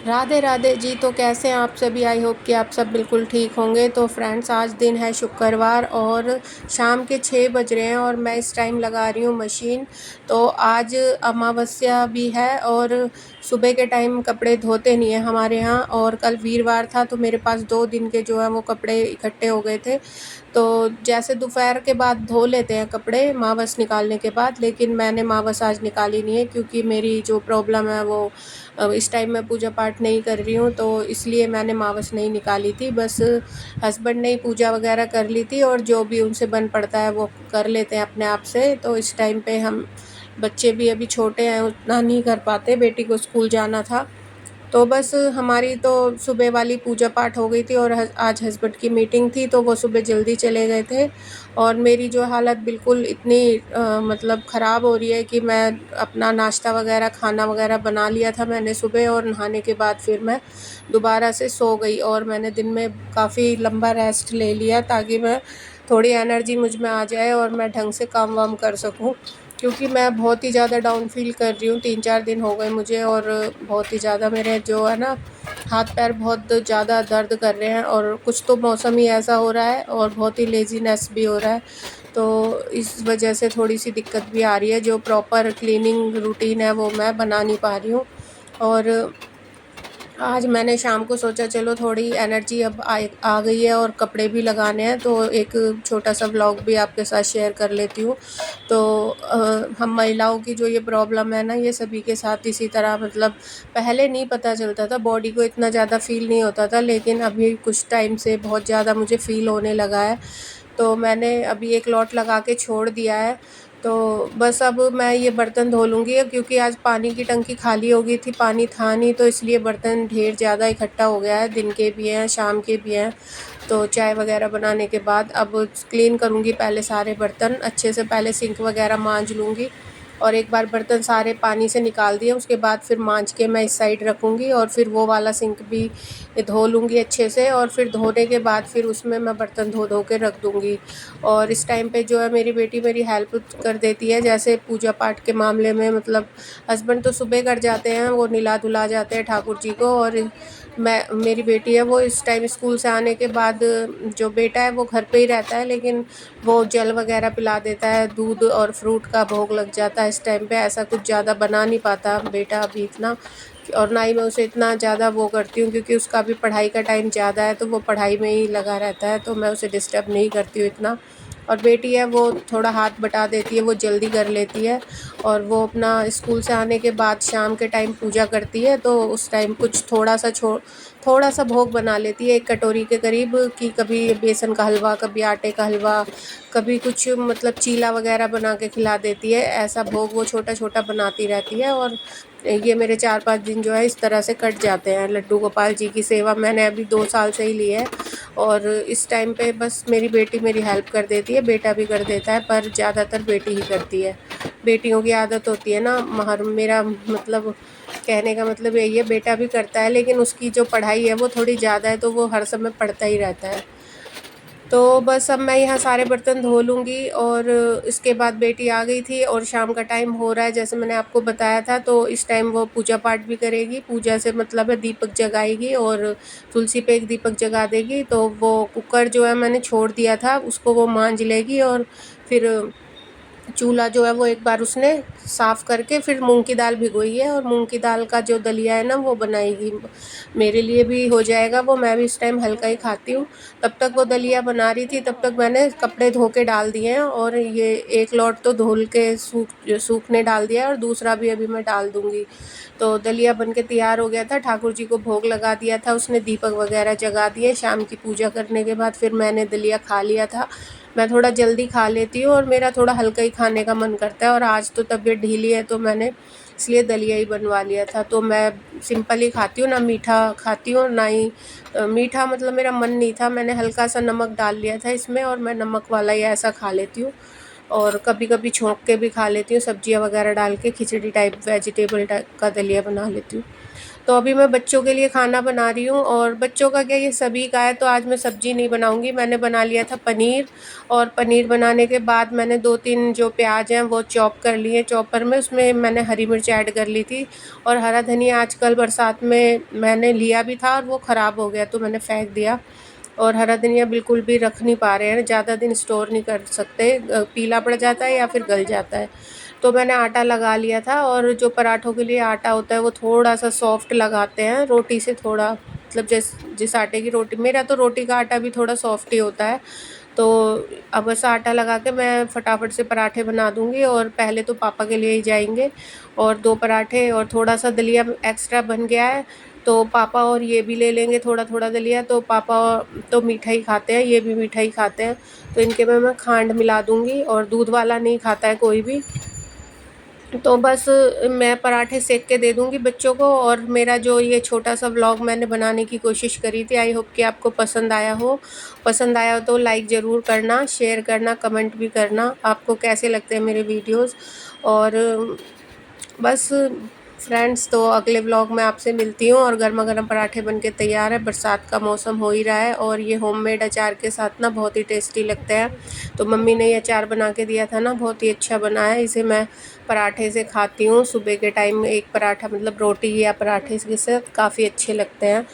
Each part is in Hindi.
राधे राधे जी। तो कैसे हैं आप सभी? आई होप कि आप सब बिल्कुल ठीक होंगे। तो फ्रेंड्स, आज दिन है शुक्रवार और शाम के 6 बज रहे हैं और मैं इस टाइम लगा रही हूँ मशीन। तो आज अमावस्या भी है और सुबह के टाइम कपड़े धोते नहीं हैं हमारे यहाँ, और कल वीरवार था तो मेरे पास 2 दिन के जो है वो कपड़े इकट्ठे हो गए थे। तो जैसे दोपहर के बाद धो लेते हैं कपड़े मावस निकालने के बाद, लेकिन मैंने मावस आज निकाली नहीं है क्योंकि मेरी जो प्रॉब्लम है वो इस टाइम मैं पूजा पाठ नहीं कर रही हूँ, तो इसलिए मैंने मावस नहीं निकाली थी। बस हस्बैंड ने ही पूजा वगैरह कर ली थी और जो भी उनसे बन पड़ता है वो कर लेते हैं अपने आप से। तो इस टाइम पे हम बच्चे भी अभी छोटे हैं, उतना नहीं कर पाते, बेटी को स्कूल जाना था। तो बस हमारी तो सुबह वाली पूजा पाठ हो गई थी और आज हस्बैंड की मीटिंग थी तो वो सुबह जल्दी चले गए थे। और मेरी जो हालत बिल्कुल इतनी मतलब ख़राब हो रही है कि मैं अपना नाश्ता वगैरह खाना वगैरह बना लिया था मैंने सुबह, और नहाने के बाद फिर मैं दोबारा से सो गई और मैंने दिन में काफ़ी लंबा रेस्ट ले लिया ताकि मैं थोड़ी एनर्जी मुझ में आ जाए और मैं ढंग से काम वाम कर सकूं, क्योंकि मैं बहुत ही ज़्यादा डाउन फील कर रही हूँ। 3-4 दिन हो गए मुझे और बहुत ही ज़्यादा मेरे जो है ना हाथ पैर बहुत ज़्यादा दर्द कर रहे हैं, और कुछ तो मौसम ही ऐसा हो रहा है और बहुत ही लेज़ीनेस भी हो रहा है। तो इस वजह से थोड़ी सी दिक्कत भी आ रही है, जो प्रॉपर क्लीनिंग रूटीन है वो मैं बना नहीं पा रही हूँ। और आज मैंने शाम को सोचा चलो थोड़ी एनर्जी अब आ गई है और कपड़े भी लगाने हैं, तो एक छोटा सा व्लॉग भी आपके साथ शेयर कर लेती हूँ। तो हम महिलाओं की जो ये प्रॉब्लम है ना, ये सभी के साथ इसी तरह, मतलब पहले नहीं पता चलता था, बॉडी को इतना ज़्यादा फील नहीं होता था, लेकिन अभी कुछ टाइम से बहुत ज़्यादा मुझे फील होने लगा है। तो मैंने अभी एक लॉट लगा के छोड़ दिया है। तो बस अब मैं ये बर्तन धो लूँगी, क्योंकि आज पानी की टंकी खाली हो गई थी, पानी था नहीं, तो इसलिए बर्तन ढेर ज़्यादा इकट्ठा हो गया है, दिन के भी हैं शाम के भी हैं। तो चाय वगैरह बनाने के बाद अब क्लीन करूँगी पहले सारे बर्तन अच्छे से, पहले सिंक वगैरह मांज लूँगी और एक बार बर्तन सारे पानी से निकाल दिए उसके बाद फिर मांज के मैं इस साइड रखूँगी और फिर वो वाला सिंक भी धो लूँगी अच्छे से, और फिर धोने के बाद फिर उसमें मैं बर्तन धो धो के रख दूँगी। और इस टाइम पे जो है मेरी बेटी मेरी हेल्प कर देती है, जैसे पूजा पाठ के मामले में, मतलब हस्बैंड तो सुबह कर जाते हैं, वो नहला धुला जाते हैं ठाकुर जी को, और मेरी बेटी है वो इस टाइम स्कूल से आने के बाद, जो बेटा है वो घर पे ही रहता है, लेकिन वो जल वगैरह पिला देता है, दूध और फ्रूट का भोग लग जाता है इस टाइम पे। ऐसा कुछ ज़्यादा बना नहीं पाता बेटा अभी इतना, और ना ही मैं उसे इतना ज़्यादा वो करती हूँ, क्योंकि उसका भी पढ़ाई का टाइम ज़्यादा है तो वो पढ़ाई में ही लगा रहता है, तो मैं उसे डिस्टर्ब नहीं करती हूँ इतना। और बेटी है वो थोड़ा हाथ बटा देती है, वो जल्दी कर लेती है, और वो अपना स्कूल से आने के बाद शाम के टाइम पूजा करती है, तो उस टाइम कुछ थोड़ा सा भोग बना लेती है, एक कटोरी के करीब, कि कभी बेसन का हलवा, कभी आटे का हलवा, कभी कुछ मतलब चीला वगैरह बना के खिला देती है। ऐसा भोग वो छोटा छोटा बनाती रहती है, और ये मेरे 4-5 दिन जो है इस तरह से कट जाते हैं। लड्डू गोपाल जी की सेवा मैंने अभी 2 साल से ही ली है, और इस टाइम पे बस मेरी बेटी मेरी हेल्प कर देती है, बेटा भी कर देता है, पर ज़्यादातर बेटी ही करती है। बेटियों की आदत होती है ना, मेरा मतलब कहने का मतलब यही है, बेटा भी करता है लेकिन उसकी जो पढ़ाई है वो थोड़ी ज़्यादा है, तो वो हर समय पढ़ता ही रहता है। तो बस अब मैं यहाँ सारे बर्तन धो लूँगी, और इसके बाद बेटी आ गई थी और शाम का टाइम हो रहा है जैसे मैंने आपको बताया था, तो इस टाइम वो पूजा पाठ भी करेगी। पूजा से मतलब है दीपक जगाएगी और तुलसी पे एक दीपक जगा देगी, तो वो कुकर जो है मैंने छोड़ दिया था उसको वो मांज लेगी, और फिर चूल्हा जो है वो एक बार उसने साफ़ करके फिर मूंग की दाल भिगोई है, और मूंग की दाल का जो दलिया है ना वो बनाएगी, मेरे लिए भी हो जाएगा वो, मैं भी इस टाइम हल्का ही खाती हूँ। तब तक वो दलिया बना रही थी, तब तक मैंने कपड़े धो के डाल दिए हैं, और ये एक लॉट तो धुल के सूखने डाल दिया है और दूसरा भी अभी मैं डाल दूँगी। तो दलिया बन के तैयार हो गया था, ठाकुर जी को भोग लगा दिया था, उसने दीपक वगैरह जगा दिए। शाम की पूजा करने के बाद फिर मैंने दलिया खा लिया था। मैं थोड़ा जल्दी खा लेती हूँ और मेरा थोड़ा हल्का ही खाने का मन करता है, और आज तो तबीयत ढीली है तो मैंने इसलिए दलिया ही बनवा लिया था। तो मैं सिंपल ही खाती हूँ, ना मीठा खाती हूँ ना ही मीठा, मतलब मेरा मन नहीं था, मैंने हल्का सा नमक डाल लिया था इसमें और मैं नमक वाला ही ऐसा खा लेती हूँ। और कभी कभी छोंक के भी खा लेती हूँ, सब्जियाँ वगैरह डाल के खिचड़ी टाइप वेजिटेबल टाइप का दलिया बना लेती हूँ। तो अभी मैं बच्चों के लिए खाना बना रही हूँ, और बच्चों का क्या, ये सभी का है, तो आज मैं सब्ज़ी नहीं बनाऊँगी। मैंने बना लिया था पनीर, और पनीर बनाने के बाद मैंने 2-3 जो प्याज हैं वो चॉप कर लिए चॉपर में, उसमें मैंने हरी मिर्च ऐड कर ली थी, और हरा धनिया आजकल बरसात में मैंने लिया भी था और वो ख़राब हो गया तो मैंने फेंक दिया। और हरा धनिया बिल्कुल भी रख नहीं पा रहे हैं, ज़्यादा दिन स्टोर नहीं कर सकते, पीला पड़ जाता है या फिर गल जाता है। तो मैंने आटा लगा लिया था, और जो पराठों के लिए आटा होता है वो थोड़ा सा सॉफ्ट लगाते हैं, रोटी से थोड़ा, मतलब जिस आटे की रोटी, मेरा तो रोटी का आटा भी थोड़ा सॉफ्ट ही होता है। तो अब बस आटा लगा के मैं फटाफट से पराठे बना दूँगी, और पहले तो पापा के लिए ही जाएंगे, और 2 पराठे और थोड़ा सा दलिया एक्स्ट्रा बन गया है, तो पापा और ये भी ले लेंगे थोड़ा थोड़ा दलिया। तो पापा तो मीठा ही खाते हैं, ये भी मीठा ही खाते हैं, तो इनके में मैं खांड मिला दूँगी, और दूध वाला नहीं खाता है कोई भी। तो बस मैं पराठे सेक के दे दूँगी बच्चों को। और मेरा जो ये छोटा सा व्लॉग मैंने बनाने की कोशिश करी थी, आई होप कि आपको पसंद आया हो। पसंद आया हो तो लाइक ज़रूर करना, शेयर करना, कमेंट भी करना आपको कैसे लगते हैं मेरे वीडियोज़। और बस फ्रेंड्स, तो अगले व्लॉग में आपसे मिलती हूँ। और गर्मा गर्म पराठे बनके तैयार है, बरसात का मौसम हो ही रहा है, और ये होममेड अचार के साथ ना बहुत ही टेस्टी लगते हैं। तो मम्मी ने ये अचार बना के दिया था ना, बहुत ही अच्छा बना है। इसे मैं पराठे से खाती हूँ सुबह के टाइम में, एक पराठा मतलब रोटी या पराठे के साथ काफ़ी अच्छे लगते हैं।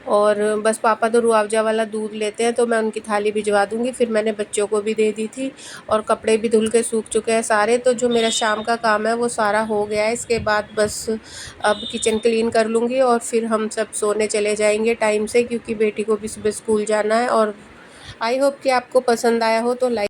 और बस पापा तो रूह अफ़ज़ा वाला दूध लेते हैं, तो मैं उनकी थाली भिजवा दूँगी। फिर मैंने बच्चों को भी दे दी थी, और कपड़े भी धुल के सूख चुके हैं सारे। तो जो मेरा शाम का काम है वो सारा हो गया है। इसके बाद बस अब किचन क्लीन कर लूँगी, और फिर हम सब सोने चले जाएंगे टाइम से, क्योंकि बेटी को भी सुबह स्कूल जाना है। और आई होप कि आपको पसंद आया हो तो लाइक